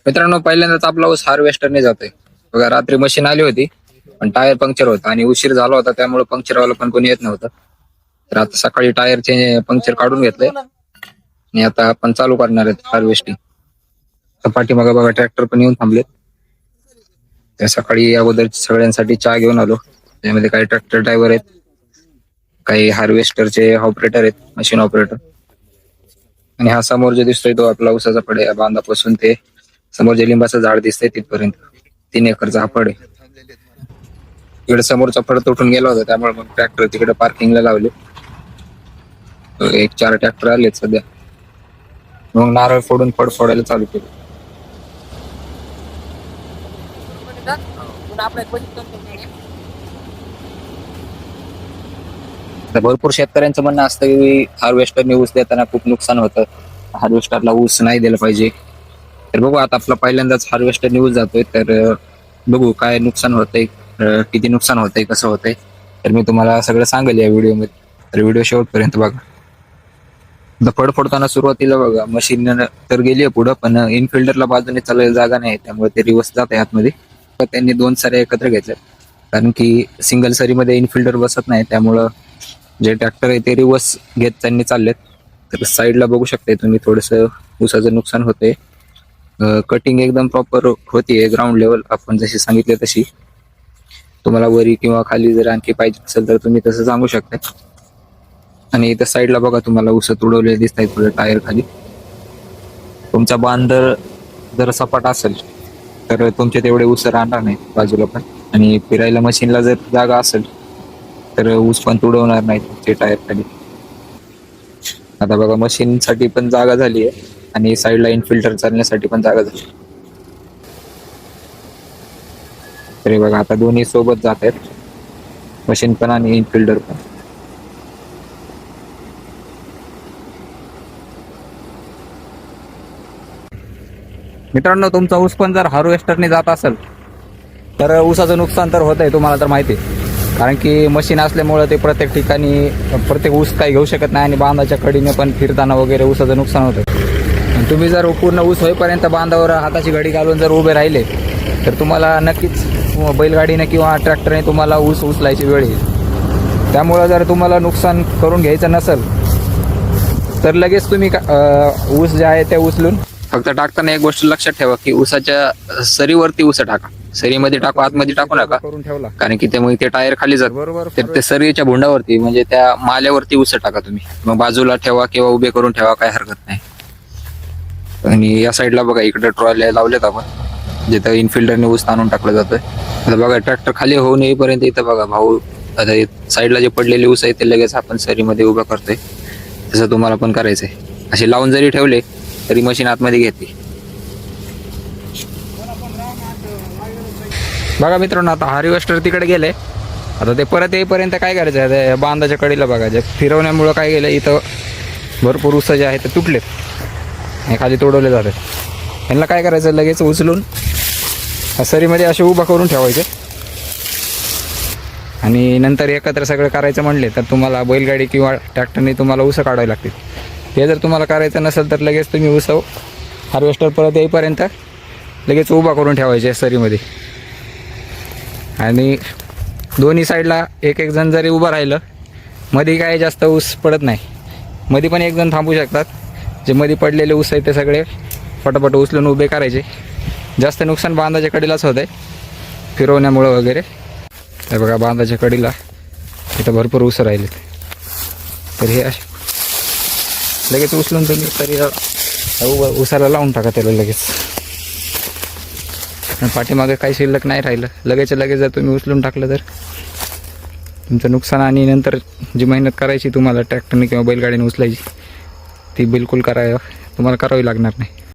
मित्रांनो, पहिल्यांदाच आपला ऊस हार्वेस्टरने जातोय बघा. रात्री मशीन आली होती पण टायर पंक्चर होता आणि उशीर झाला होता, त्यामुळे पंक्चरवाला पण कोणी येत नव्हतं. तर आता सकाळी टायरचे पंक्चर काढून घेतले आणि आता आपण चालू करणार आहेत हार्वेस्टिंग. पाठीमागे बघा ट्रॅक्टर पण येऊन थांबलेत. त्या सकाळी अगोदर सगळ्यांसाठी चहा घेऊन आलो. त्यामध्ये काही ट्रॅक्टर ड्रायव्हर आहेत, काही हार्वेस्टरचे ऑपरेटर आहेत, मशीन ऑपरेटर. आणि हा समोर जो दिसतोय तो आपला ऊसाचा फड आहे. बांधापासून ते समोर जे लिंबाचं झाड दिसतंय तिथपर्यंत 3 एकरचा हा फड आहे. इकडे समोरचा फड तुटून गेला होता, त्यामुळे मग ट्रॅक्टर तिकडे पार्किंगला लावले. 1-4 ट्रॅक्टर आलेत सध्या. मग नारळ फोडून फड फोडायला चालू केलं. भरपूर शेतकऱ्यांचं म्हणणं असतं की हार्वेस्टरने ऊस देताना खूप नुकसान होतं, हार्वेस्टरला ऊस नाही दिलं पाहिजे. तर बघू, आता आपला पहिल्यांदाच हार्वेस्टरने ऊस जातोय, तर बघू काय नुकसान होतंय, किती नुकसान होतंय, कसं होतंय. तर मी तुम्हाला सगळं सांगेल या व्हिडिओमध्ये. तर व्हिडिओ शेवटपर्यंत बघा. फड फोडताना सुरुवातीला बघा मशीन तर गेली पुढं, पण इनफिल्डरला बाजूने चालायला जागा नाही, त्यामुळे ते रिवर्स जात आहे आतमध्ये. तर त्यांनी 2 सऱ्या एकत्र घ्यायच्या, कारण की सिंगल सरीमध्ये इनफिल्डर बसत नाही, त्यामुळं जे ट्रॅक्टर आहे ते रिवर्स घेत त्यांनी चाललेत. तर साईडला बघू शकता तुम्ही थोडंसं ऊसाचं नुकसान होतंय. कटिंग एकदम प्रॉपर होतीये ग्राउंड लेवल, आपण जशी सांगितले तशी. तुम्हाला वरी किंवा खाली जर आणखी पाहिजे असेल तर तुम्ही तसं सांगू शकता. आणि इथं साईडला बघा तुम्हाला ऊस तुडवलेले दिसत आहेत पुढे टायर खाली. तुमचा बांध जर सपाट असेल तर तुमचे तेवढे ऊस राहणार नाही बाजूला पण. आणि फिरायला मशीनला जर जागा असेल तर ऊस पण तुडवणार नाही तुमचे टायर खाली. आता बघा मशीनसाठी पण जागा झाली आहे आणि साईडला इनफिल्टर चालण्यासाठी पण जागा झाली. तरी बघा आता दोन्ही सोबत जात आहेत, मशीन पण आणि इनफिल्टर पण. मित्रांनो, तुमचा ऊस पण जर हार्वेस्टरने जात असेल तर ऊसाचं नुकसान तर होत आहे, तुम्हाला तर माहिती आहे. कारण की मशीन असल्यामुळं ते प्रत्येक ठिकाणी प्रत्येक ऊस काही घेऊ शकत नाही आणि बांधाच्या कडीने पण फिरताना वगैरे ऊसाचं नुकसान होतं. तुम्ही जर पूर्ण ऊस होईपर्यंत बांधावर हाताची घडी घालून जर उभे राहिले तर तुम्हाला नक्कीच बैलगाडीने किंवा ट्रॅक्टरने तुम्हाला ऊस उचलायची वेळ येईल. त्यामुळं जर तुम्हाला नुकसान करून घ्यायचं नसेल तर लगेच तुम्ही ऊस जे आहे ते उचलून फक्त टाकताना एक गोष्ट लक्षात ठेवा की ऊसाच्या सरीवरती ऊस टाका. सरीमध्ये टाकू, आतमध्ये टाकू नका, कारण की त्यामुळे ते टायर खाली जात. तर ते सरीच्या भुंडावरती म्हणजे त्या माल्यावरती ऊस टाका तुम्ही. मग बाजूला ठेवा किंवा उभे करून ठेवा, काय हरकत नाही. आणि या साईडला बघा इकडे ट्रॉल्या लावल्यात आपण, जिथं इनफिल्डरने ऊस ताणून टाकलं जातोय. आता बघा ट्रॅक्टर खाली होऊन येईपर्यंत इथं बघा भाऊ आता साईडला जे पडलेले ऊस आहे ते लगेच आपण सरीमध्ये उभं करतोय. तसं तुम्हाला पण करायचंय. असे लावून जरी ठेवले तरी मशीन आतमध्ये घेते. बघा मित्रांनो, आता हार्वेस्टर तिकडे गेले. आता ते परत येईपर्यंत काय करायचं आहे, बांधाच्या कडीला बघा जे फिरवण्यामुळं काय गेलं, इथं भरपूर ऊस जे आहे ते तुटलेत, हे खाली तोडवले जातात. यांना काय करायचं, लगेच उचलून सरीमध्ये असे उभा करून ठेवायचे. आणि नंतर एकत्र सगळं करायचं म्हणले तर तुम्हाला बैलगाडी किंवा ट्रॅक्टरने तुम्हाला ऊस काढावे लागतील. हे जर तुम्हाला करायचं नसेल तर लगेच तुम्ही ऊस हार्वेस्टर परत येईपर्यंत लगेच उभा करून ठेवायचे सरीमध्ये. आणि दोन्ही साईडला एक एक जण जरी उभं राहिलं, मध्ये काय जास्त ऊस पडत नाही, मध्ये पण एक जण थांबू शकतात. जे मध्ये पडलेले ऊस आहेत ते सगळे पटापट उचलून उभे करायचे. जास्त नुकसान बांधाच्या कडीलाच होत आहे फिरवण्यामुळं वगैरे. हे बघा बांधाच्या कडीला इथं भरपूर ऊस राहिले, तर हे असे लगेच उचलून तुम्ही तरी ऊसाला लावून टाका त्याला लगेच. पाठीमागे काही शिल्लक नाही राहिलं, लगेच जर तुम्ही उचलून टाकलं तर तुमचं नुकसान. आणि नंतर जी मेहनत करायची तुम्हाला ट्रॅक्टरने किंवा बैलगाडीने उचलायची ती बिलकुल तुम्हाला करावी लागणार नाही.